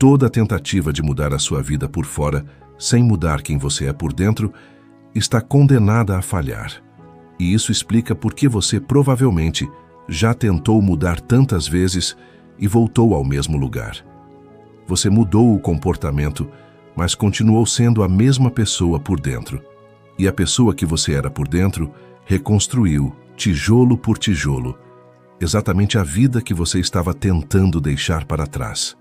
Toda tentativa de mudar a sua vida por fora, sem mudar quem você é por dentro, está condenada a falhar. E isso explica por que você provavelmente já tentou mudar tantas vezes e voltou ao mesmo lugar. Você mudou o comportamento, mas continuou sendo a mesma pessoa por dentro. E a pessoa que você era por dentro reconstruiu, tijolo por tijolo, exatamente a vida que você estava tentando deixar para trás.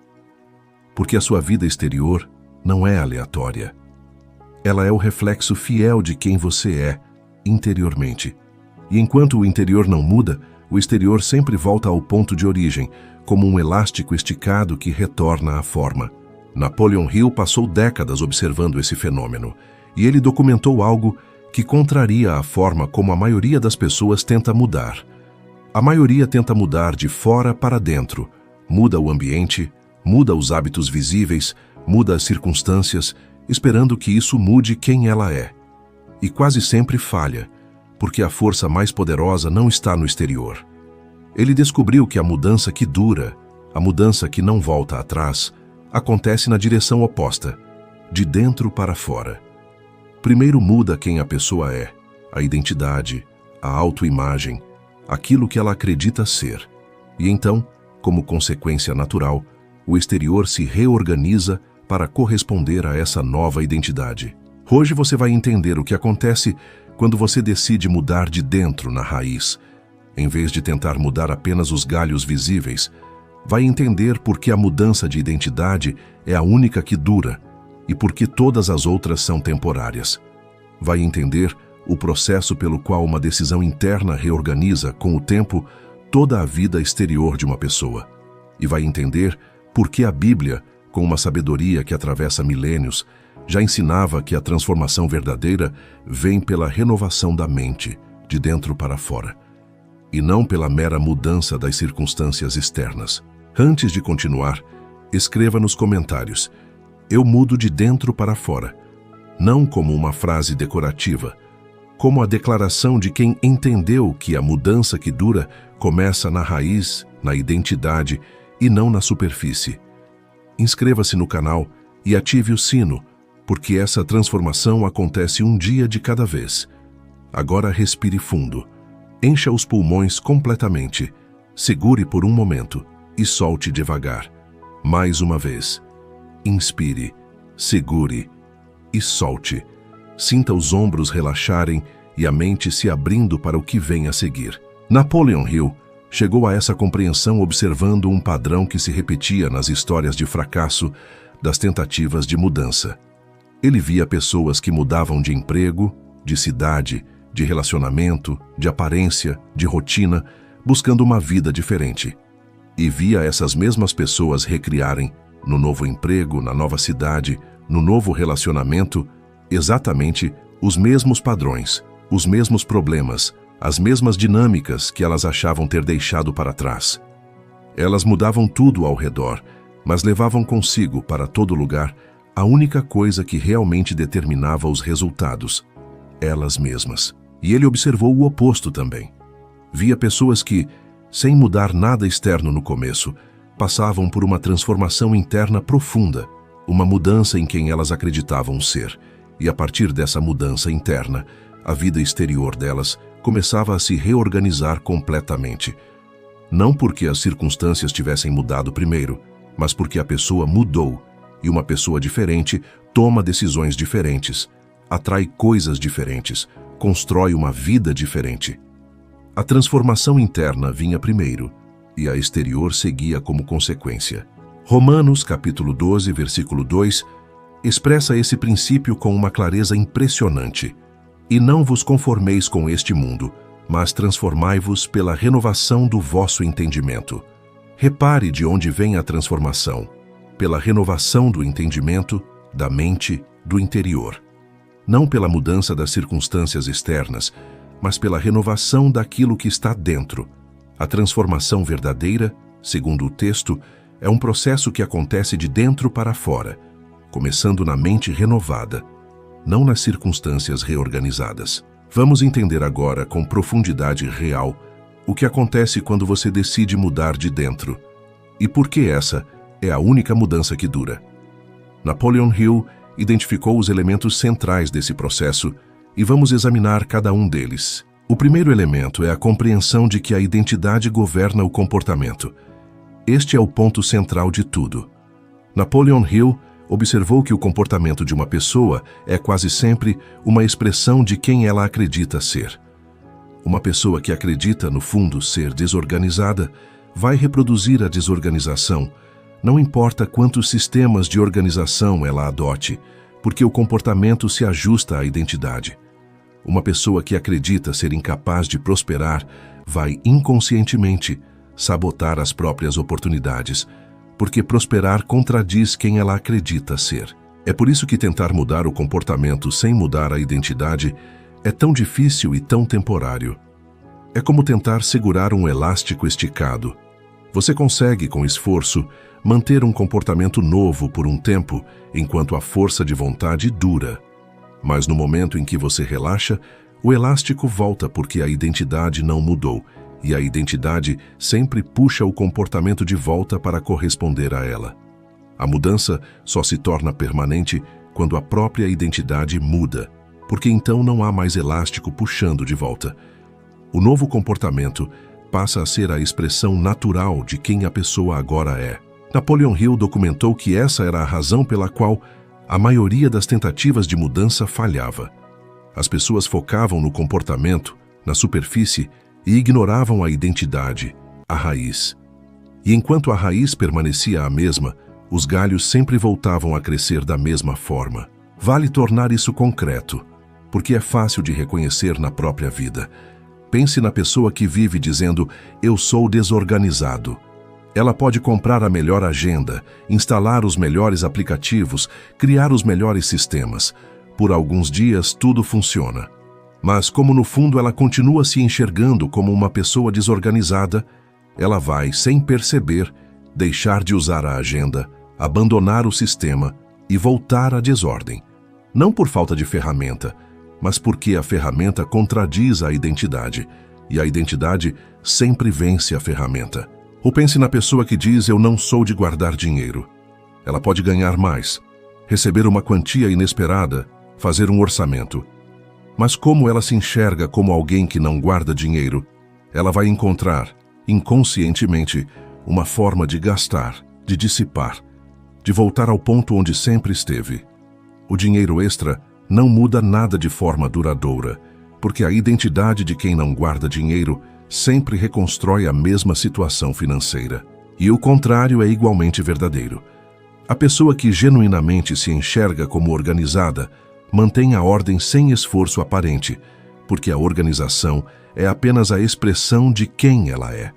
Porque a sua vida exterior não é aleatória. Ela é o reflexo fiel de quem você é, interiormente. E enquanto o interior não muda, o exterior sempre volta ao ponto de origem, como um elástico esticado que retorna à forma. Napoleon Hill passou décadas observando esse fenômeno, e ele documentou algo que contraria a forma como a maioria das pessoas tenta mudar. A maioria tenta mudar de fora para dentro, muda o ambiente, muda os hábitos visíveis, muda as circunstâncias, esperando que isso mude quem ela é. E quase sempre falha, porque a força mais poderosa não está no exterior. Ele descobriu que a mudança que dura, a mudança que não volta atrás, acontece na direção oposta, de dentro para fora. Primeiro muda quem a pessoa é, a identidade, a autoimagem, aquilo que ela acredita ser. E então, como consequência natural, o exterior se reorganiza para corresponder a essa nova identidade. Hoje você vai entender o que acontece quando você decide mudar de dentro na raiz. Em vez de tentar mudar apenas os galhos visíveis, vai entender por que a mudança de identidade é a única que dura e por que todas as outras são temporárias. Vai entender o processo pelo qual uma decisão interna reorganiza, com o tempo, toda a vida exterior de uma pessoa. E vai entender por que a Bíblia, com uma sabedoria que atravessa milênios, já ensinava que a transformação verdadeira vem pela renovação da mente, de dentro para fora, e não pela mera mudança das circunstâncias externas. Antes de continuar, escreva nos comentários: eu mudo de dentro para fora, não como uma frase decorativa, como a declaração de quem entendeu que a mudança que dura começa na raiz, na identidade e não na superfície. Inscreva-se no canal e ative o sino, porque essa transformação acontece um dia de cada vez. Agora respire fundo. Encha os pulmões completamente. Segure por um momento e solte devagar. Mais uma vez. Inspire, segure e solte. Sinta os ombros relaxarem e a mente se abrindo para o que vem a seguir. Napoleon Hill chegou a essa compreensão observando um padrão que se repetia nas histórias de fracasso das tentativas de mudança. Ele via pessoas que mudavam de emprego, de cidade, de relacionamento, de aparência, de rotina, buscando uma vida diferente. E via essas mesmas pessoas recriarem, no novo emprego, na nova cidade, no novo relacionamento, exatamente os mesmos padrões, os mesmos problemas, as mesmas dinâmicas que elas achavam ter deixado para trás. Elas mudavam tudo ao redor, mas levavam consigo para todo lugar a única coisa que realmente determinava os resultados: elas mesmas. E ele observou o oposto também. Via pessoas que, sem mudar nada externo no começo, passavam por uma transformação interna profunda, uma mudança em quem elas acreditavam ser. E a partir dessa mudança interna, a vida exterior delas começava a se reorganizar completamente. Não porque as circunstâncias tivessem mudado primeiro, mas porque a pessoa mudou, e uma pessoa diferente toma decisões diferentes, atrai coisas diferentes, constrói uma vida diferente. A transformação interna vinha primeiro, e a exterior seguia como consequência. Romanos, capítulo 12, versículo 2, expressa esse princípio com uma clareza impressionante. E não vos conformeis com este mundo, mas transformai-vos pela renovação do vosso entendimento. Repare de onde vem a transformação: pela renovação do entendimento, da mente, do interior. Não pela mudança das circunstâncias externas, mas pela renovação daquilo que está dentro. A transformação verdadeira, segundo o texto, é um processo que acontece de dentro para fora, começando na mente renovada, não nas circunstâncias reorganizadas. Vamos entender agora com profundidade real o que acontece quando você decide mudar de dentro e por que essa é a única mudança que dura. Napoleon Hill identificou os elementos centrais desse processo e vamos examinar cada um deles. O primeiro elemento é a compreensão de que a identidade governa o comportamento. Este é o ponto central de tudo. Napoleon Hill observou que o comportamento de uma pessoa é quase sempre uma expressão de quem ela acredita ser. Uma pessoa que acredita, no fundo, ser desorganizada, vai reproduzir a desorganização, não importa quantos sistemas de organização ela adote, porque o comportamento se ajusta à identidade. Uma pessoa que acredita ser incapaz de prosperar vai inconscientemente sabotar as próprias oportunidades, porque prosperar contradiz quem ela acredita ser. É por isso que tentar mudar o comportamento sem mudar a identidade é tão difícil e tão temporário. É como tentar segurar um elástico esticado. Você consegue, com esforço, manter um comportamento novo por um tempo, enquanto a força de vontade dura. Mas no momento em que você relaxa, o elástico volta porque a identidade não mudou, e a identidade sempre puxa o comportamento de volta para corresponder a ela. A mudança só se torna permanente quando a própria identidade muda, porque então não há mais elástico puxando de volta. O novo comportamento passa a ser a expressão natural de quem a pessoa agora é. Napoleon Hill documentou que essa era a razão pela qual a maioria das tentativas de mudança falhava. As pessoas focavam no comportamento, na superfície, e ignoravam a identidade, a raiz. E enquanto a raiz permanecia a mesma, os galhos sempre voltavam a crescer da mesma forma. Vale tornar isso concreto, porque é fácil de reconhecer na própria vida. Pense na pessoa que vive dizendo, eu sou desorganizado. Ela pode comprar a melhor agenda, instalar os melhores aplicativos, criar os melhores sistemas. Por alguns dias tudo funciona. Mas como no fundo ela continua se enxergando como uma pessoa desorganizada, ela vai, sem perceber, deixar de usar a agenda, abandonar o sistema e voltar à desordem. Não por falta de ferramenta, mas porque a ferramenta contradiz a identidade, e a identidade sempre vence a ferramenta. Ou pense na pessoa que diz, eu não sou de guardar dinheiro. Ela pode ganhar mais, receber uma quantia inesperada, fazer um orçamento. Mas como ela se enxerga como alguém que não guarda dinheiro, ela vai encontrar, inconscientemente, uma forma de gastar, de dissipar, de voltar ao ponto onde sempre esteve. O dinheiro extra não muda nada de forma duradoura, porque a identidade de quem não guarda dinheiro sempre reconstrói a mesma situação financeira. E o contrário é igualmente verdadeiro. A pessoa que genuinamente se enxerga como organizada mantém a ordem sem esforço aparente, porque a organização é apenas a expressão de quem ela é.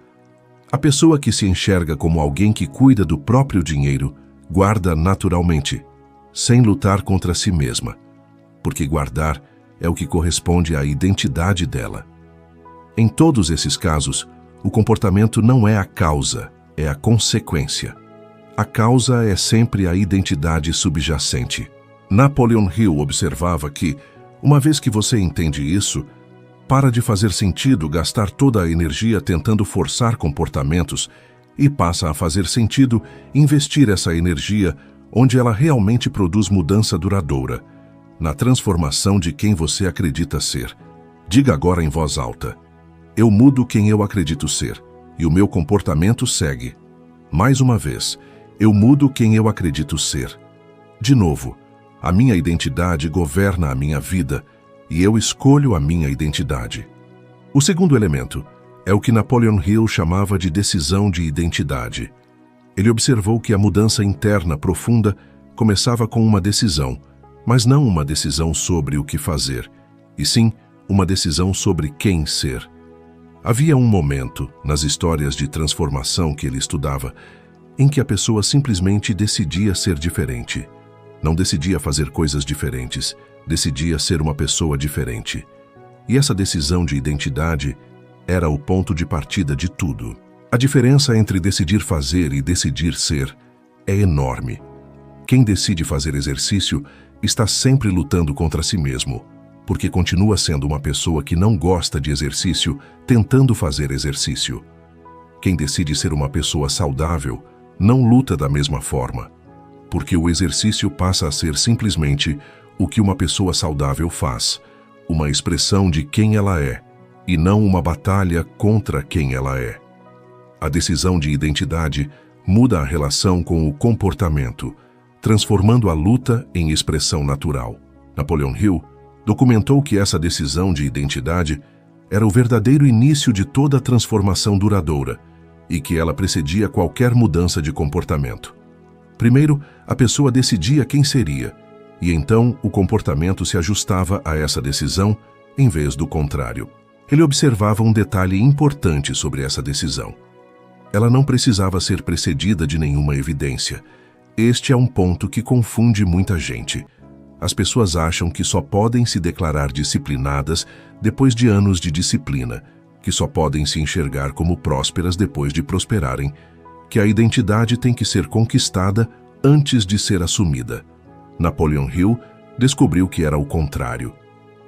A pessoa que se enxerga como alguém que cuida do próprio dinheiro guarda naturalmente, sem lutar contra si mesma, porque guardar é o que corresponde à identidade dela. Em todos esses casos, o comportamento não é a causa, é a consequência. A causa é sempre a identidade subjacente. Napoleon Hill observava que, uma vez que você entende isso, para de fazer sentido gastar toda a energia tentando forçar comportamentos e passa a fazer sentido investir essa energia onde ela realmente produz mudança duradoura, na transformação de quem você acredita ser. Diga agora em voz alta, eu mudo quem eu acredito ser, e o meu comportamento segue. Mais uma vez, eu mudo quem eu acredito ser. De novo, a minha identidade governa a minha vida, e eu escolho a minha identidade. O segundo elemento é o que Napoleon Hill chamava de decisão de identidade. Ele observou que a mudança interna profunda começava com uma decisão, mas não uma decisão sobre o que fazer, e sim uma decisão sobre quem ser. Havia um momento, nas histórias de transformação que ele estudava, em que a pessoa simplesmente decidia ser diferente. Não decidia fazer coisas diferentes, decidia ser uma pessoa diferente. E essa decisão de identidade era o ponto de partida de tudo. A diferença entre decidir fazer e decidir ser é enorme. Quem decide fazer exercício está sempre lutando contra si mesmo, porque continua sendo uma pessoa que não gosta de exercício, tentando fazer exercício. Quem decide ser uma pessoa saudável não luta da mesma forma, porque o exercício passa a ser simplesmente o que uma pessoa saudável faz, uma expressão de quem ela é, e não uma batalha contra quem ela é. A decisão de identidade muda a relação com o comportamento, transformando a luta em expressão natural. Napoleon Hill documentou que essa decisão de identidade era o verdadeiro início de toda transformação duradoura e que ela precedia qualquer mudança de comportamento. Primeiro, a pessoa decidia quem seria, e então o comportamento se ajustava a essa decisão, em vez do contrário. Ele observava um detalhe importante sobre essa decisão. Ela não precisava ser precedida de nenhuma evidência. Este é um ponto que confunde muita gente. As pessoas acham que só podem se declarar disciplinadas depois de anos de disciplina, que só podem se enxergar como prósperas depois de prosperarem, que a identidade tem que ser conquistada antes de ser assumida. Napoleon Hill descobriu que era o contrário.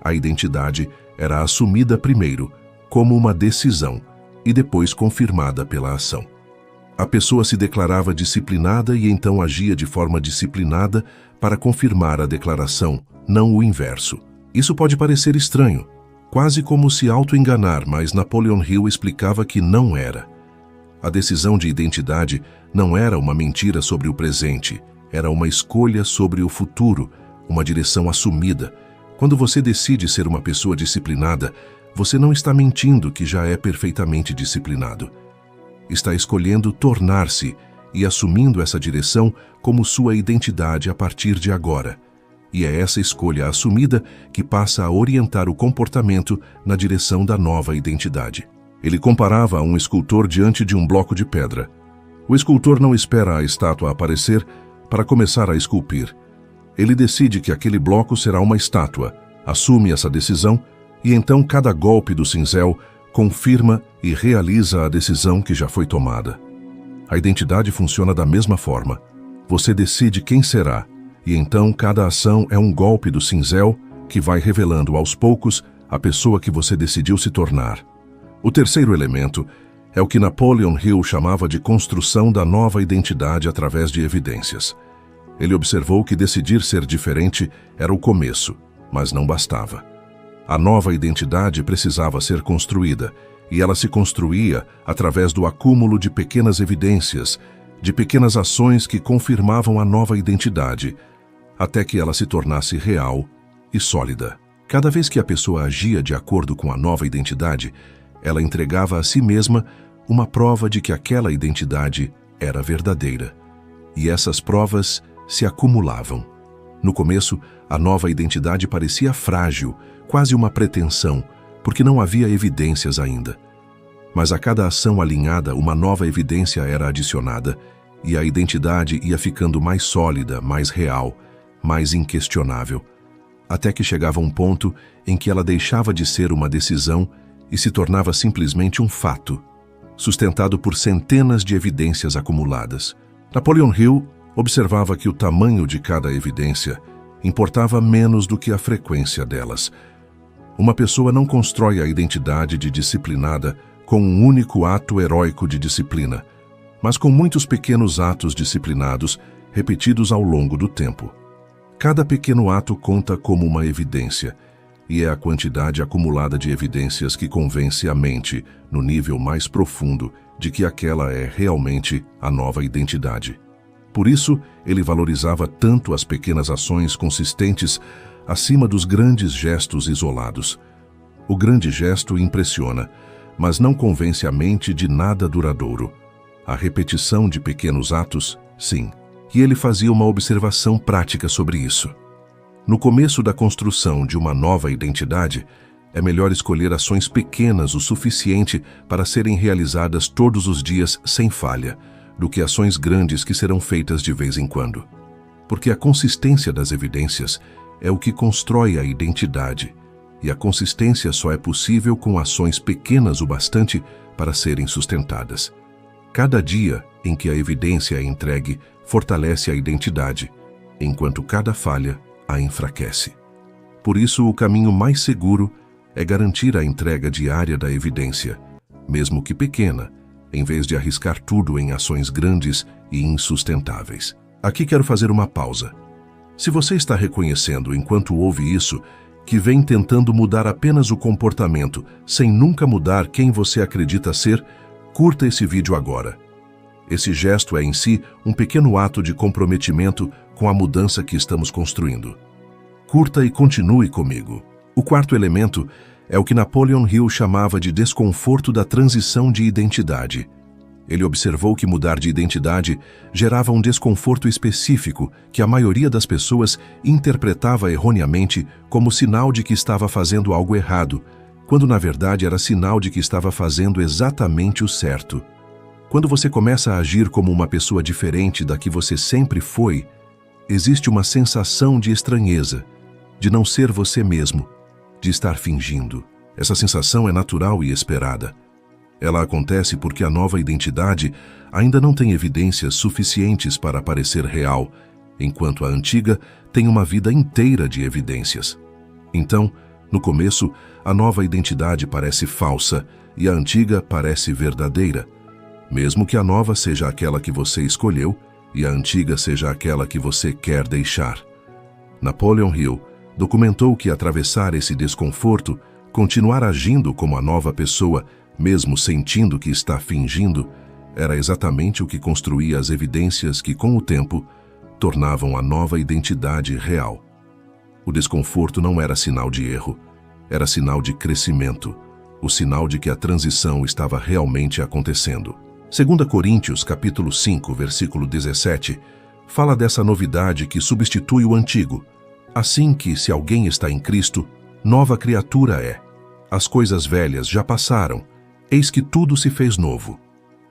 A identidade era assumida primeiro, como uma decisão, e depois confirmada pela ação. A pessoa se declarava disciplinada e então agia de forma disciplinada para confirmar a declaração, não o inverso. Isso pode parecer estranho, quase como se auto-enganar, mas Napoleon Hill explicava que não era. A decisão de identidade não era uma mentira sobre o presente, era uma escolha sobre o futuro, uma direção assumida. Quando você decide ser uma pessoa disciplinada, você não está mentindo que já é perfeitamente disciplinado. Está escolhendo tornar-se e assumindo essa direção como sua identidade a partir de agora. E é essa escolha assumida que passa a orientar o comportamento na direção da nova identidade. Ele comparava a um escultor diante de um bloco de pedra. O escultor não espera a estátua aparecer para começar a esculpir. Ele decide que aquele bloco será uma estátua, assume essa decisão e então cada golpe do cinzel confirma e realiza a decisão que já foi tomada. A identidade funciona da mesma forma. Você decide quem será, e então cada ação é um golpe do cinzel que vai revelando aos poucos a pessoa que você decidiu se tornar. O terceiro elemento é o que Napoleon Hill chamava de construção da nova identidade através de evidências. Ele observou que decidir ser diferente era o começo, mas não bastava. A nova identidade precisava ser construída, e ela se construía através do acúmulo de pequenas evidências, de pequenas ações que confirmavam a nova identidade, até que ela se tornasse real e sólida. Cada vez que a pessoa agia de acordo com a nova identidade, ela entregava a si mesma uma prova de que aquela identidade era verdadeira. E essas provas se acumulavam. No começo, a nova identidade parecia frágil, quase uma pretensão, porque não havia evidências ainda. Mas a cada ação alinhada, uma nova evidência era adicionada, e a identidade ia ficando mais sólida, mais real, mais inquestionável, até que chegava um ponto em que ela deixava de ser uma decisão e se tornava simplesmente um fato, sustentado por centenas de evidências acumuladas. Napoleon Hill observava que o tamanho de cada evidência importava menos do que a frequência delas. Uma pessoa não constrói a identidade de disciplinada com um único ato heróico de disciplina, mas com muitos pequenos atos disciplinados repetidos ao longo do tempo. Cada pequeno ato conta como uma evidência, e é a quantidade acumulada de evidências que convence a mente, no nível mais profundo, de que aquela é realmente a nova identidade. Por isso, ele valorizava tanto as pequenas ações consistentes acima dos grandes gestos isolados. O grande gesto impressiona, mas não convence a mente de nada duradouro. A repetição de pequenos atos, sim. E ele fazia uma observação prática sobre isso. No começo da construção de uma nova identidade, é melhor escolher ações pequenas o suficiente para serem realizadas todos os dias sem falha, do que ações grandes que serão feitas de vez em quando. Porque a consistência das evidências é o que constrói a identidade, e a consistência só é possível com ações pequenas o bastante para serem sustentadas. Cada dia em que a evidência é entregue fortalece a identidade, enquanto cada falha a enfraquece. Por isso, o caminho mais seguro é garantir a entrega diária da evidência, mesmo que pequena, em vez de arriscar tudo em ações grandes e insustentáveis. Aqui quero fazer uma pausa. Se você está reconhecendo, enquanto ouve isso, que vem tentando mudar apenas o comportamento, sem nunca mudar quem você acredita ser, curta esse vídeo agora. Esse gesto é em si um pequeno ato de comprometimento com a mudança que estamos construindo. Curta e continue comigo. O quarto elemento é o que Napoleon Hill chamava de desconforto da transição de identidade. Ele observou que mudar de identidade gerava um desconforto específico que a maioria das pessoas interpretava erroneamente como sinal de que estava fazendo algo errado, quando na verdade era sinal de que estava fazendo exatamente o certo. Quando você começa a agir como uma pessoa diferente da que você sempre foi, existe uma sensação de estranheza, de não ser você mesmo, de estar fingindo. Essa sensação é natural e esperada. Ela acontece porque a nova identidade ainda não tem evidências suficientes para parecer real, enquanto a antiga tem uma vida inteira de evidências. Então, no começo, a nova identidade parece falsa e a antiga parece verdadeira, mesmo que a nova seja aquela que você escolheu e a antiga seja aquela que você quer deixar. Napoleon Hill documentou que atravessar esse desconforto, continuar agindo como a nova pessoa, mesmo sentindo que está fingindo, era exatamente o que construía as evidências que, com o tempo, tornavam a nova identidade real. O desconforto não era sinal de erro, era sinal de crescimento, o sinal de que a transição estava realmente acontecendo. 2 Coríntios, capítulo 5, versículo 17, fala dessa novidade que substitui o antigo. Assim que, se alguém está em Cristo, nova criatura é. As coisas velhas já passaram, eis que tudo se fez novo.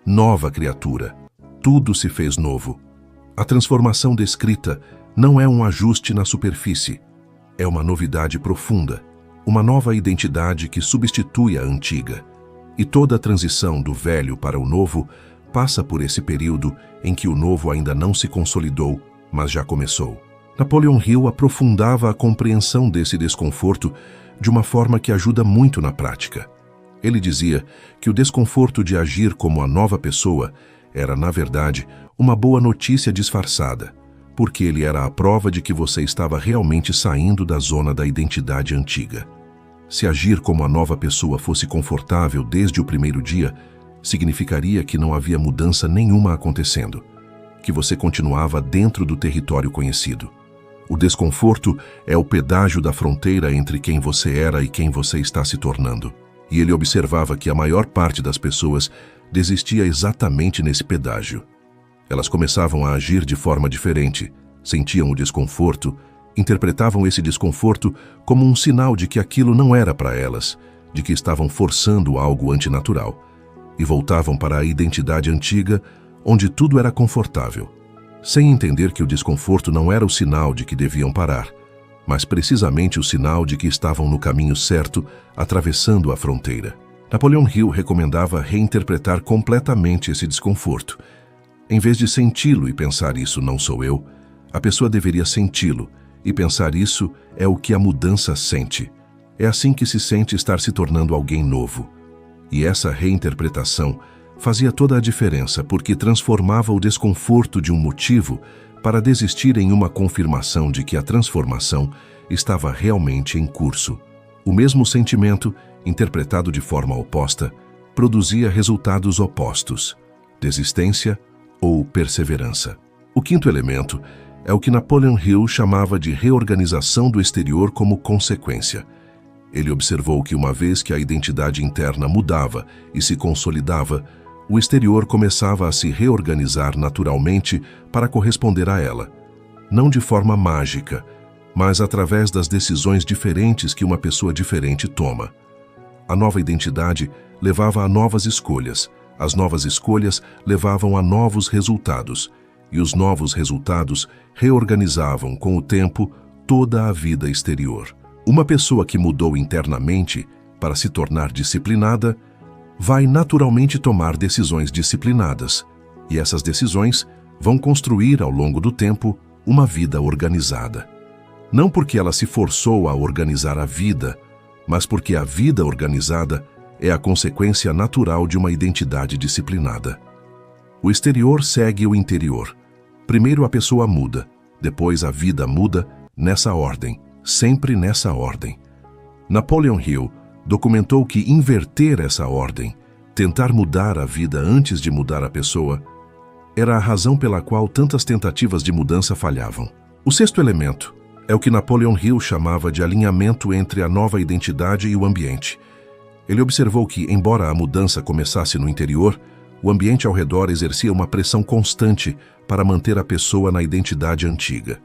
Nova criatura, tudo se fez novo. A transformação descrita não é um ajuste na superfície, é uma novidade profunda, uma nova identidade que substitui a antiga. E toda a transição do velho para o novo passa por esse período em que o novo ainda não se consolidou, mas já começou. Napoleon Hill aprofundava a compreensão desse desconforto de uma forma que ajuda muito na prática. Ele dizia que o desconforto de agir como a nova pessoa era, na verdade, uma boa notícia disfarçada, porque ele era a prova de que você estava realmente saindo da zona da identidade antiga. Se agir como a nova pessoa fosse confortável desde o primeiro dia, significaria que não havia mudança nenhuma acontecendo, que você continuava dentro do território conhecido. O desconforto é o pedágio da fronteira entre quem você era e quem você está se tornando. E ele observava que a maior parte das pessoas desistia exatamente nesse pedágio. Elas começavam a agir de forma diferente, sentiam o desconforto, interpretavam esse desconforto como um sinal de que aquilo não era para elas, de que estavam forçando algo antinatural, e voltavam para a identidade antiga, onde tudo era confortável, sem entender que o desconforto não era o sinal de que deviam parar, mas precisamente o sinal de que estavam no caminho certo, atravessando a fronteira. Napoleon Hill recomendava reinterpretar completamente esse desconforto. Em vez de senti-lo e pensar isso não sou eu, a pessoa deveria senti-lo e pensar isso é o que a mudança sente. É assim que se sente estar se tornando alguém novo. E essa reinterpretação fazia toda a diferença porque transformava o desconforto de um motivo para desistir em uma confirmação de que a transformação estava realmente em curso. O mesmo sentimento, interpretado de forma oposta, produzia resultados opostos: desistência ou perseverança. O quinto elemento é o que Napoleon Hill chamava de reorganização do exterior como consequência. Ele observou que uma vez que a identidade interna mudava e se consolidava, o exterior começava a se reorganizar naturalmente para corresponder a ela. Não de forma mágica, mas através das decisões diferentes que uma pessoa diferente toma. A nova identidade levava a novas escolhas, as novas escolhas levavam a novos resultados, e os novos resultados reorganizavam com o tempo toda a vida exterior. Uma pessoa que mudou internamente para se tornar disciplinada vai naturalmente tomar decisões disciplinadas, e essas decisões vão construir ao longo do tempo uma vida organizada. Não porque ela se forçou a organizar a vida, mas porque a vida organizada é a consequência natural de uma identidade disciplinada. O exterior segue o interior. Primeiro a pessoa muda, depois a vida muda, nessa ordem, sempre nessa ordem. Napoleon Hill documentou que inverter essa ordem, tentar mudar a vida antes de mudar a pessoa, era a razão pela qual tantas tentativas de mudança falhavam. O sexto elemento é o que Napoleon Hill chamava de alinhamento entre a nova identidade e o ambiente. Ele observou que, embora a mudança começasse no interior, o ambiente ao redor exercia uma pressão constante para manter a pessoa na identidade antiga.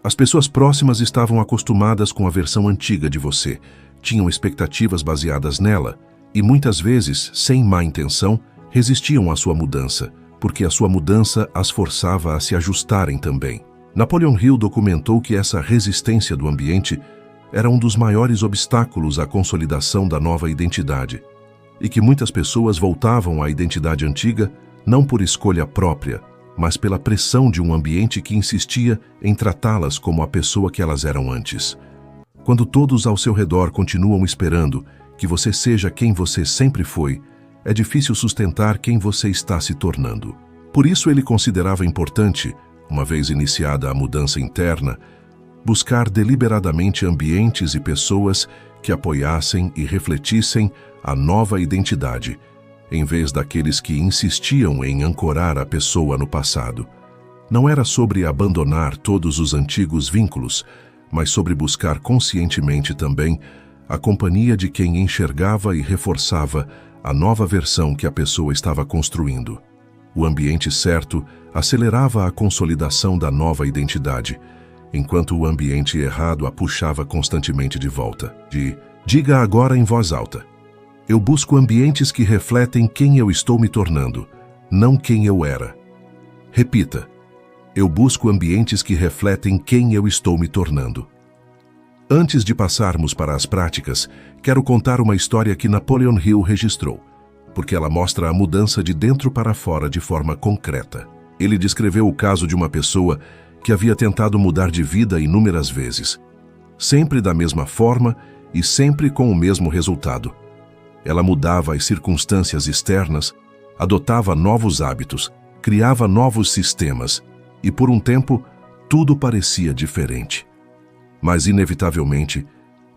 As pessoas próximas estavam acostumadas com a versão antiga de você, tinham expectativas baseadas nela e, muitas vezes, sem má intenção, resistiam à sua mudança, porque a sua mudança as forçava a se ajustarem também. Napoleon Hill documentou que essa resistência do ambiente era um dos maiores obstáculos à consolidação da nova identidade, e que muitas pessoas voltavam à identidade antiga não por escolha própria, mas pela pressão de um ambiente que insistia em tratá-las como a pessoa que elas eram antes. Quando todos ao seu redor continuam esperando que você seja quem você sempre foi, é difícil sustentar quem você está se tornando. Por isso ele considerava importante, uma vez iniciada a mudança interna, buscar deliberadamente ambientes e pessoas que apoiassem e refletissem a nova identidade, em vez daqueles que insistiam em ancorar a pessoa no passado. Não era sobre abandonar todos os antigos vínculos, mas sobre buscar conscientemente também a companhia de quem enxergava e reforçava a nova versão que a pessoa estava construindo. O ambiente certo acelerava a consolidação da nova identidade, enquanto o ambiente errado a puxava constantemente de volta. Diga agora em voz alta: eu busco ambientes que refletem quem eu estou me tornando, não quem eu era. Repita: eu busco ambientes que refletem quem eu estou me tornando. Antes de passarmos para as práticas, quero contar uma história que Napoleon Hill registrou, porque ela mostra a mudança de dentro para fora de forma concreta. Ele descreveu o caso de uma pessoa que havia tentado mudar de vida inúmeras vezes, sempre da mesma forma e sempre com o mesmo resultado. Ela mudava as circunstâncias externas, adotava novos hábitos, criava novos sistemas e, por um tempo, tudo parecia diferente. Mas, inevitavelmente,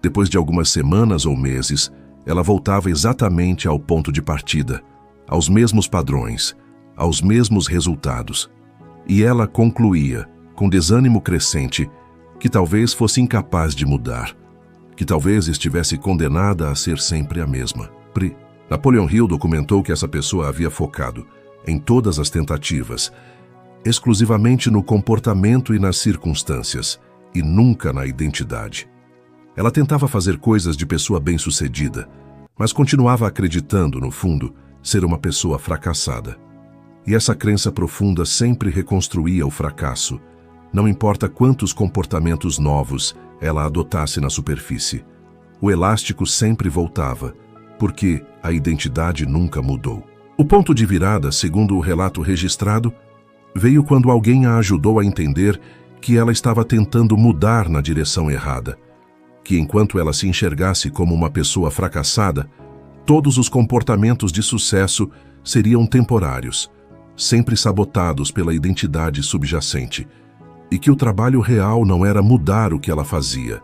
depois de algumas semanas ou meses, ela voltava exatamente ao ponto de partida, aos mesmos padrões, aos mesmos resultados. E ela concluía, com desânimo crescente, que talvez fosse incapaz de mudar, que talvez estivesse condenada a ser sempre a mesma. Napoleon Hill documentou que essa pessoa havia focado, em todas as tentativas, exclusivamente no comportamento e nas circunstâncias, e nunca na identidade. Ela tentava fazer coisas de pessoa bem-sucedida, mas continuava acreditando, no fundo, ser uma pessoa fracassada. E essa crença profunda sempre reconstruía o fracasso, não importa quantos comportamentos novos ela adotasse na superfície. O elástico sempre voltava, porque a identidade nunca mudou. O ponto de virada, segundo o relato registrado, veio quando alguém a ajudou a entender que ela estava tentando mudar na direção errada, que enquanto ela se enxergasse como uma pessoa fracassada, todos os comportamentos de sucesso seriam temporários, sempre sabotados pela identidade subjacente, e que o trabalho real não era mudar o que ela fazia,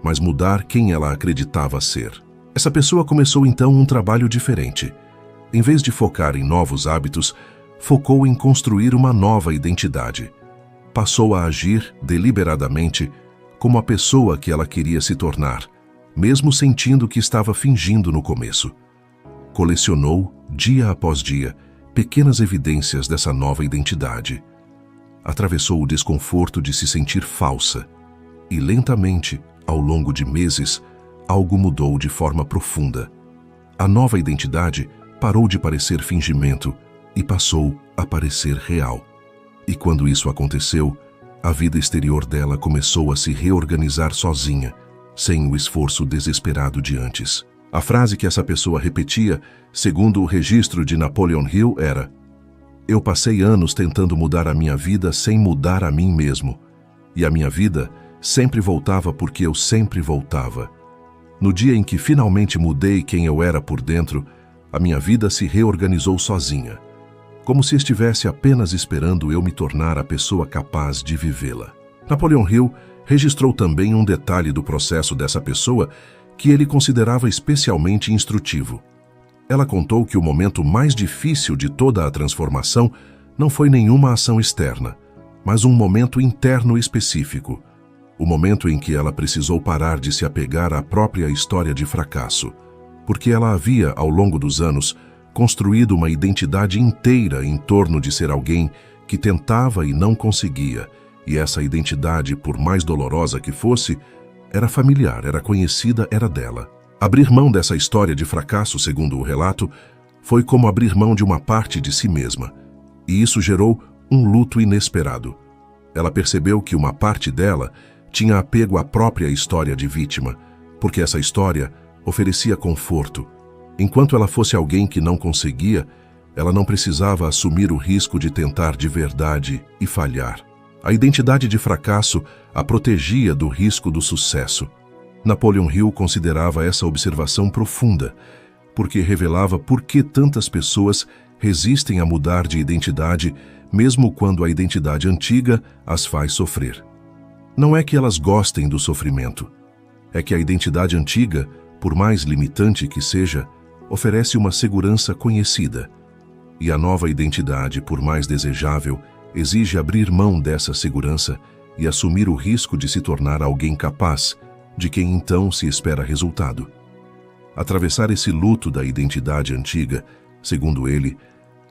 mas mudar quem ela acreditava ser. Essa pessoa começou então um trabalho diferente. Em vez de focar em novos hábitos, focou em construir uma nova identidade. Passou a agir deliberadamente como a pessoa que ela queria se tornar, mesmo sentindo que estava fingindo no começo. Colecionou, dia após dia, pequenas evidências dessa nova identidade. Atravessou o desconforto de se sentir falsa e, lentamente, ao longo de meses, algo mudou de forma profunda. A nova identidade parou de parecer fingimento e passou a parecer real. E quando isso aconteceu, a vida exterior dela começou a se reorganizar sozinha, sem o esforço desesperado de antes. A frase que essa pessoa repetia, segundo o registro de Napoleon Hill, era: eu passei anos tentando mudar a minha vida sem mudar a mim mesmo, e a minha vida sempre voltava porque eu sempre voltava. No dia em que finalmente mudei quem eu era por dentro, a minha vida se reorganizou sozinha. como se estivesse apenas esperando eu me tornar a pessoa capaz de vivê-la. Napoleon Hill registrou também um detalhe do processo dessa pessoa que ele considerava especialmente instrutivo. Ela contou que o momento mais difícil de toda a transformação não foi nenhuma ação externa, mas um momento interno específico, o momento em que ela precisou parar de se apegar à própria história de fracasso, porque ela havia, ao longo dos anos, construído uma identidade inteira em torno de ser alguém que tentava e não conseguia, e essa identidade, por mais dolorosa que fosse, era familiar, era conhecida, era dela. Abrir mão dessa história de fracasso, segundo o relato, foi como abrir mão de uma parte de si mesma, e isso gerou um luto inesperado. Ela percebeu que uma parte dela tinha apego à própria história de vítima, porque essa história oferecia conforto. Enquanto ela fosse alguém que não conseguia, ela não precisava assumir o risco de tentar de verdade e falhar. A identidade de fracasso a protegia do risco do sucesso. Napoleon Hill considerava essa observação profunda, porque revelava por que tantas pessoas resistem a mudar de identidade, mesmo quando a identidade antiga as faz sofrer. Não é que elas gostem do sofrimento, é que a identidade antiga, por mais limitante que seja, oferece uma segurança conhecida, e a nova identidade, por mais desejável, exige abrir mão dessa segurança e assumir o risco de se tornar alguém capaz, de quem então se espera resultado. Atravessar esse luto da identidade antiga, segundo ele,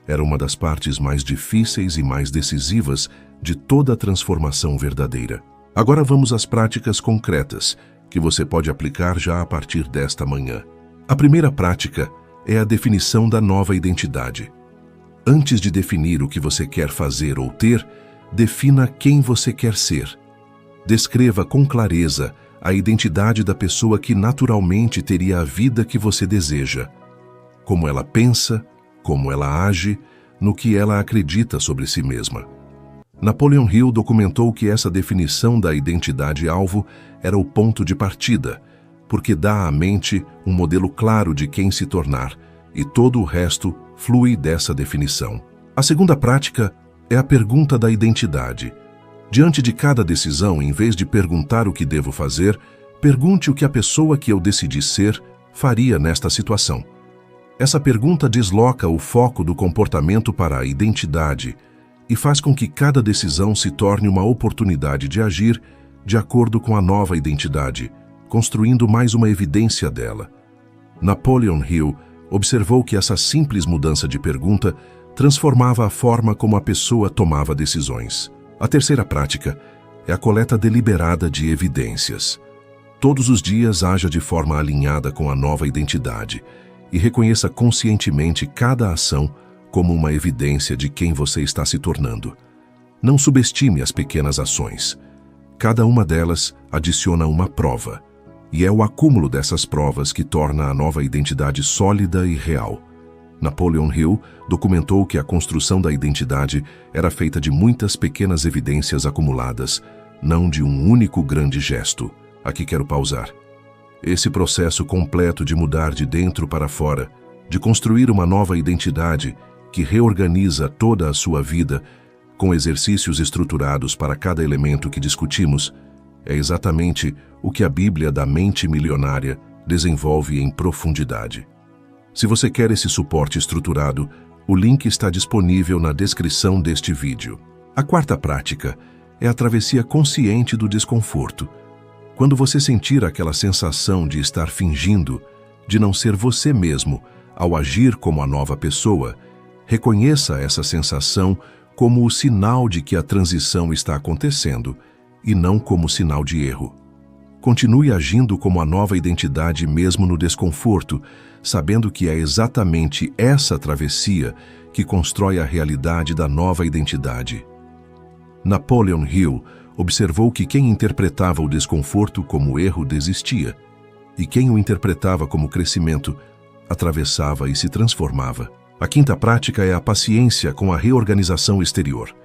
era uma das partes mais difíceis e mais decisivas de toda a transformação verdadeira. Agora vamos às práticas concretas, que você pode aplicar já a partir desta manhã. A primeira prática é a definição da nova identidade. Antes de definir o que você quer fazer ou ter, defina quem você quer ser. Descreva com clareza a identidade da pessoa que naturalmente teria a vida que você deseja. Como ela pensa, como ela age, no que ela acredita sobre si mesma. Napoleon Hill documentou que essa definição da identidade-alvo era o ponto de partida, porque dá à mente um modelo claro de quem se tornar, e todo o resto flui dessa definição. A segunda prática é a pergunta da identidade. Diante de cada decisão, em vez de perguntar o que devo fazer, pergunte o que a pessoa que eu decidi ser faria nesta situação. Essa pergunta desloca o foco do comportamento para a identidade e faz com que cada decisão se torne uma oportunidade de agir de acordo com a nova identidade, construindo mais uma evidência dela. Napoleon Hill observou que essa simples mudança de pergunta transformava a forma como a pessoa tomava decisões. A terceira prática é a coleta deliberada de evidências. Todos os dias haja de forma alinhada com a nova identidade e reconheça conscientemente cada ação como uma evidência de quem você está se tornando. Não subestime as pequenas ações. Cada uma delas adiciona uma prova, e é o acúmulo dessas provas que torna a nova identidade sólida e real. Napoleon Hill documentou que a construção da identidade era feita de muitas pequenas evidências acumuladas, não de um único grande gesto. Aqui quero pausar. Esse processo completo de mudar de dentro para fora, de construir uma nova identidade que reorganiza toda a sua vida, com exercícios estruturados para cada elemento que discutimos, é exatamente o que a Bíblia da Mente Milionária desenvolve em profundidade. Se você quer esse suporte estruturado, o link está disponível na descrição deste vídeo. A quarta prática é a travessia consciente do desconforto. Quando você sentir aquela sensação de estar fingindo, de não ser você mesmo ao agir como a nova pessoa, reconheça essa sensação como o sinal de que a transição está acontecendo e não como sinal de erro. Continue agindo como a nova identidade mesmo no desconforto, sabendo que é exatamente essa travessia que constrói a realidade da nova identidade. Napoleon Hill observou que quem interpretava o desconforto como erro desistia, e quem o interpretava como crescimento atravessava e se transformava. A quinta prática é a paciência com a reorganização exterior.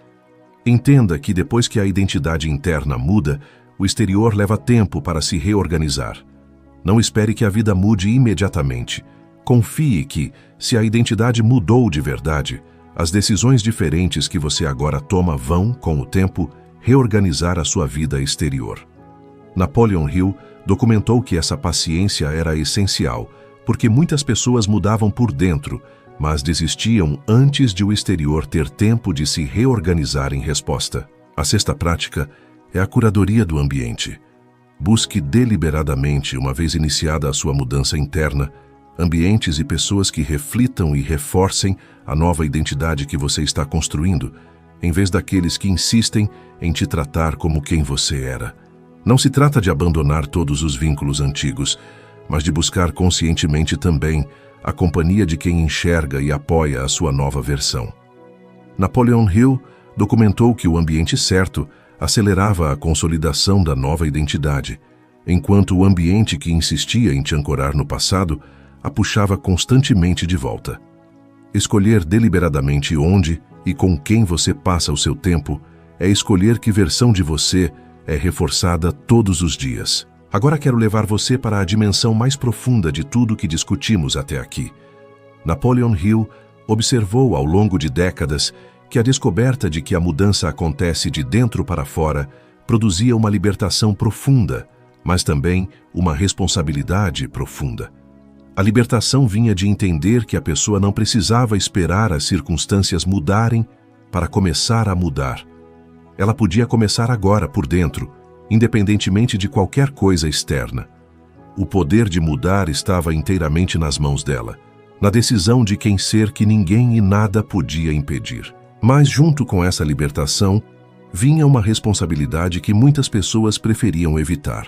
Entenda que depois que a identidade interna muda, o exterior leva tempo para se reorganizar. Não espere que a vida mude imediatamente. Confie que, se a identidade mudou de verdade, As decisões diferentes que você agora toma vão, com o tempo, reorganizar a sua vida exterior. Napoleon Hill documentou que essa paciência era essencial, porque muitas pessoas mudavam por dentro, mas desistiam antes de o exterior ter tempo de se reorganizar em resposta. A sexta prática é a curadoria do ambiente. Busque deliberadamente, uma vez iniciada a sua mudança interna, ambientes e pessoas que reflitam e reforcem a nova identidade que você está construindo, em vez daqueles que insistem em te tratar como quem você era. Não se trata de abandonar todos os vínculos antigos, mas de buscar conscientemente também a companhia de quem enxerga e apoia a sua nova versão. Napoleon Hill documentou que o ambiente certo acelerava a consolidação da nova identidade, enquanto o ambiente que insistia em te ancorar no passado a puxava constantemente de volta. Escolher deliberadamente onde e com quem você passa o seu tempo é escolher que versão de você é reforçada todos os dias. Agora quero levar você para a dimensão mais profunda de tudo que discutimos até aqui. Napoleon Hill observou ao longo de décadas que a descoberta de que a mudança acontece de dentro para fora produzia uma libertação profunda, mas também uma responsabilidade profunda. A libertação vinha de entender que a pessoa não precisava esperar as circunstâncias mudarem para começar a mudar. Ela podia começar agora por dentro, independentemente de qualquer coisa externa. O poder de mudar estava inteiramente nas mãos dela, na decisão de quem ser que ninguém e nada podia impedir. Mas junto com essa libertação, vinha uma responsabilidade que muitas pessoas preferiam evitar.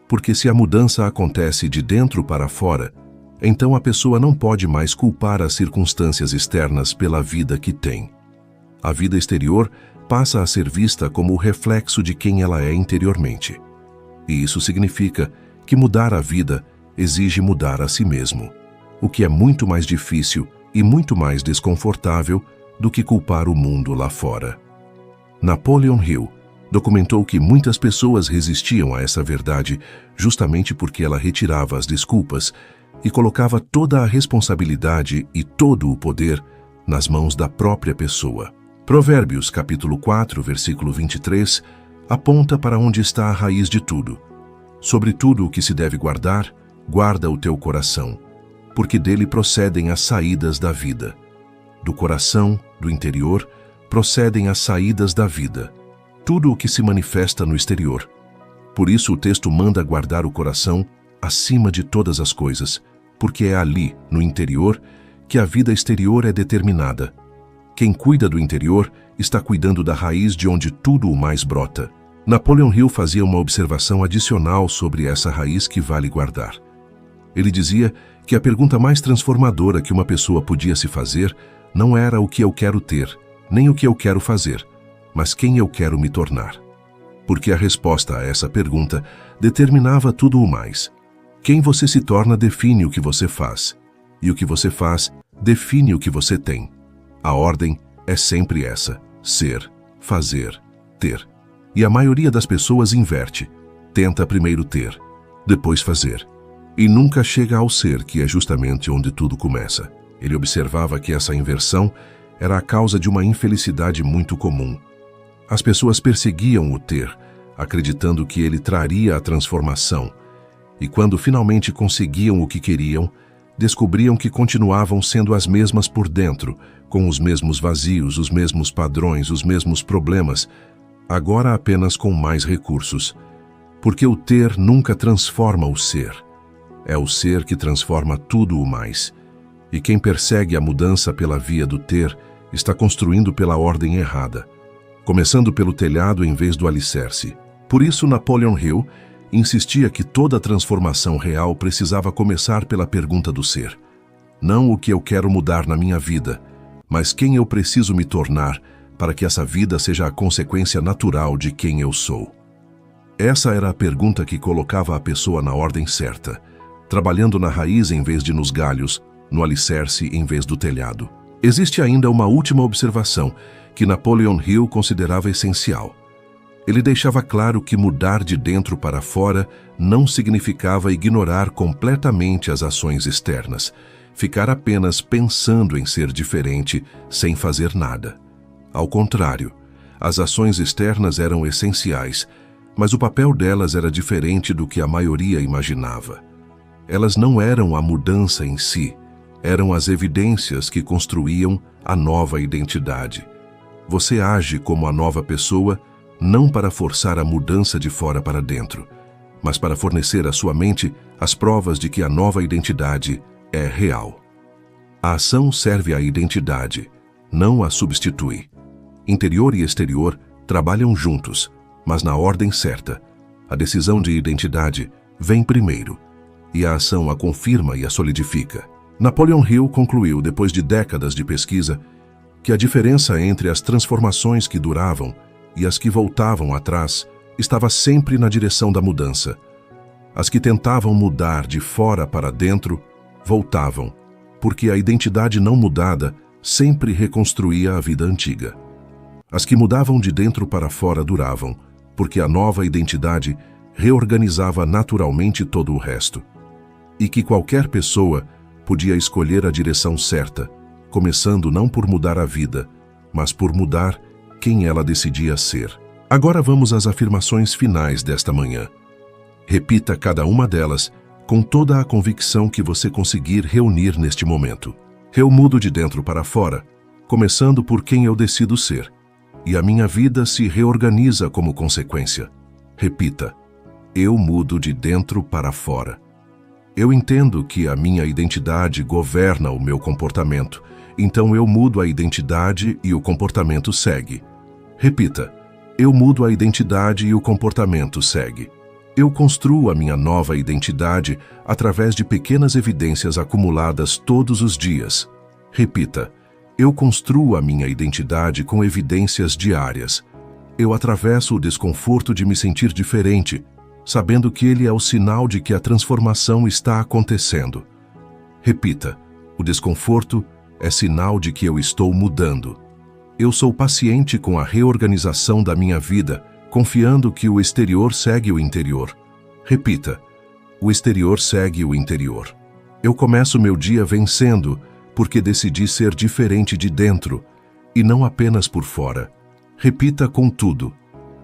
Porque se a mudança acontece de dentro para fora, então a pessoa não pode mais culpar as circunstâncias externas pela vida que tem. A vida exterior passa a ser vista como o reflexo de quem ela é interiormente. E isso significa que mudar a vida exige mudar a si mesmo, o que é muito mais difícil e muito mais desconfortável do que culpar o mundo lá fora. Napoleon Hill documentou que muitas pessoas resistiam a essa verdade justamente porque ela retirava as desculpas e colocava toda a responsabilidade e todo o poder nas mãos da própria pessoa. Provérbios, capítulo 4, versículo 23, aponta para onde está a raiz de tudo. Sobre tudo o que se deve guardar, guarda o teu coração, porque dele procedem as saídas da vida. Do coração, do interior, procedem as saídas da vida. Tudo o que se manifesta no exterior. Por isso o texto manda guardar o coração acima de todas as coisas, porque é ali, no interior, que a vida exterior é determinada. Quem cuida do interior está cuidando da raiz de onde tudo o mais brota. Napoleon Hill fazia uma observação adicional sobre essa raiz que vale guardar. Ele dizia que a pergunta mais transformadora que uma pessoa podia se fazer não era o que eu quero ter, nem o que eu quero fazer, mas quem eu quero me tornar. Porque a resposta a essa pergunta determinava tudo o mais. Quem você se torna define o que você faz, e o que você faz define o que você tem. A ordem é sempre essa: ser, fazer, ter. E a maioria das pessoas inverte. Tenta primeiro ter, depois fazer. E nunca chega ao ser, que é justamente onde tudo começa. Ele observava que essa inversão era a causa de uma infelicidade muito comum. As pessoas perseguiam o ter, acreditando que ele traria a transformação. E quando finalmente conseguiam o que queriam, descobriam que continuavam sendo as mesmas por dentro, com os mesmos vazios, os mesmos padrões, os mesmos problemas, agora apenas com mais recursos. Porque o ter nunca transforma o ser. É o ser que transforma tudo o mais. E quem persegue a mudança pela via do ter está construindo pela ordem errada, começando pelo telhado em vez do alicerce. Por isso, Napoleon Hill insistia que toda transformação real precisava começar pela pergunta do ser. Não o que eu quero mudar na minha vida, mas quem eu preciso me tornar para que essa vida seja a consequência natural de quem eu sou. Essa era a pergunta que colocava a pessoa na ordem certa, trabalhando na raiz em vez de nos galhos, no alicerce em vez do telhado. Existe ainda uma última observação que Napoleon Hill considerava essencial. Ele deixava claro que mudar de dentro para fora não significava ignorar completamente as ações externas, ficar apenas pensando em ser diferente sem fazer nada. Ao contrário, as ações externas eram essenciais, mas o papel delas era diferente do que a maioria imaginava. Elas não eram a mudança em si, eram as evidências que construíam a nova identidade. Você age como a nova pessoa, não para forçar a mudança de fora para dentro, mas para fornecer à sua mente as provas de que a nova identidade é real. A ação serve à identidade, não a substitui. Interior e exterior trabalham juntos, mas na ordem certa. A decisão de identidade vem primeiro, e a ação a confirma e a solidifica. Napoleon Hill concluiu, depois de décadas de pesquisa, que a diferença entre as transformações que duravam e as que voltavam atrás estava sempre na direção da mudança. As que tentavam mudar de fora para dentro voltavam, porque a identidade não mudada sempre reconstruía a vida antiga. As que mudavam de dentro para fora duravam, porque a nova identidade reorganizava naturalmente todo o resto. E que qualquer pessoa podia escolher a direção certa, começando não por mudar a vida, mas por mudar quem ela decidia ser. Agora vamos às afirmações finais desta manhã. Repita cada uma delas com toda a convicção que você conseguir reunir neste momento. Eu mudo de dentro para fora, começando por quem eu decido ser, e a minha vida se reorganiza como consequência. Repita: eu mudo de dentro para fora. Eu entendo que a minha identidade governa o meu comportamento, então eu mudo a identidade e o comportamento segue. Repita: eu mudo a identidade e o comportamento segue. Eu construo a minha nova identidade através de pequenas evidências acumuladas todos os dias. Repita: eu construo a minha identidade com evidências diárias. Eu atravesso o desconforto de me sentir diferente, sabendo que ele é o sinal de que a transformação está acontecendo. Repita: o desconforto é sinal de que eu estou mudando. Eu sou paciente com a reorganização da minha vida, confiando que o exterior segue o interior. Repita: o exterior segue o interior. Eu começo meu dia vencendo, porque decidi ser diferente de dentro, e não apenas por fora. Repita com tudo: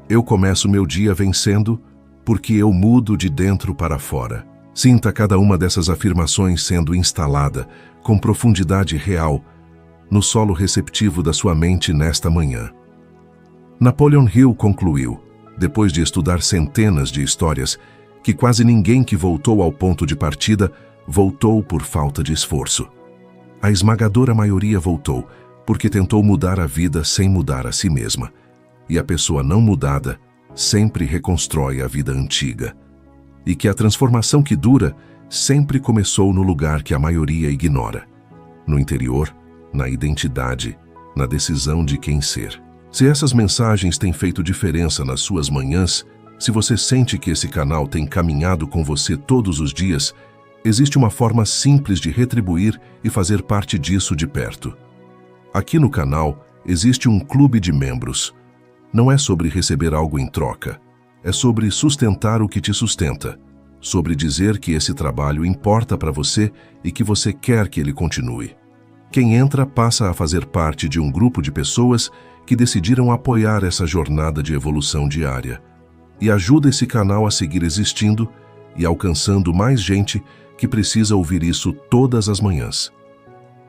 eu começo meu dia vencendo, porque eu mudo de dentro para fora. Sinta cada uma dessas afirmações sendo instalada, com profundidade real, no solo receptivo da sua mente nesta manhã. Napoleon Hill concluiu, depois de estudar centenas de histórias, que quase ninguém que voltou ao ponto de partida voltou por falta de esforço. A esmagadora maioria voltou porque tentou mudar a vida sem mudar a si mesma. E a pessoa não mudada sempre reconstrói a vida antiga. E que a transformação que dura sempre começou no lugar que a maioria ignora. No interior, na identidade, na decisão de quem ser. Se essas mensagens têm feito diferença nas suas manhãs, se você sente que esse canal tem caminhado com você todos os dias, existe uma forma simples de retribuir e fazer parte disso de perto. Aqui no canal existe um clube de membros. Não é sobre receber algo em troca, é sobre sustentar o que te sustenta, sobre dizer que esse trabalho importa para você e que você quer que ele continue. Quem entra passa a fazer parte de um grupo de pessoas que decidiram apoiar essa jornada de evolução diária e ajuda esse canal a seguir existindo e alcançando mais gente que precisa ouvir isso todas as manhãs.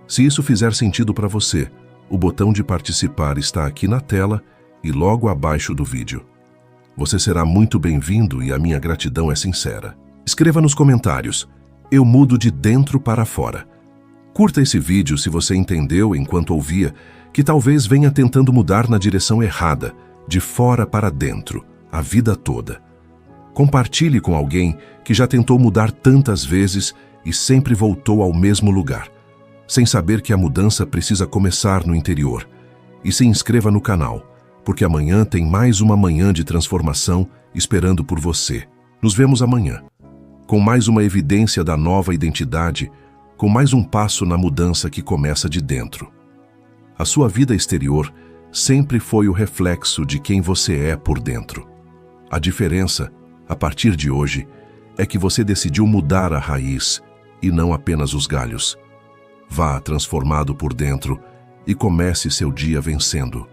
Se isso fizer sentido para você, o botão de participar está aqui na tela e logo abaixo do vídeo. Você será muito bem-vindo e a minha gratidão é sincera. Escreva nos comentários: eu mudo de dentro para fora. Curta esse vídeo se você entendeu enquanto ouvia que talvez venha tentando mudar na direção errada, de fora para dentro, a vida toda. Compartilhe com alguém que já tentou mudar tantas vezes e sempre voltou ao mesmo lugar, sem saber que a mudança precisa começar no interior. E se inscreva no canal, porque amanhã tem mais uma manhã de transformação esperando por você. Nos vemos amanhã, com mais uma evidência da nova identidade, com mais um passo na mudança que começa de dentro. A sua vida exterior sempre foi o reflexo de quem você é por dentro. A diferença, a partir de hoje, é que você decidiu mudar a raiz e não apenas os galhos. Vá transformado por dentro e comece seu dia vencendo.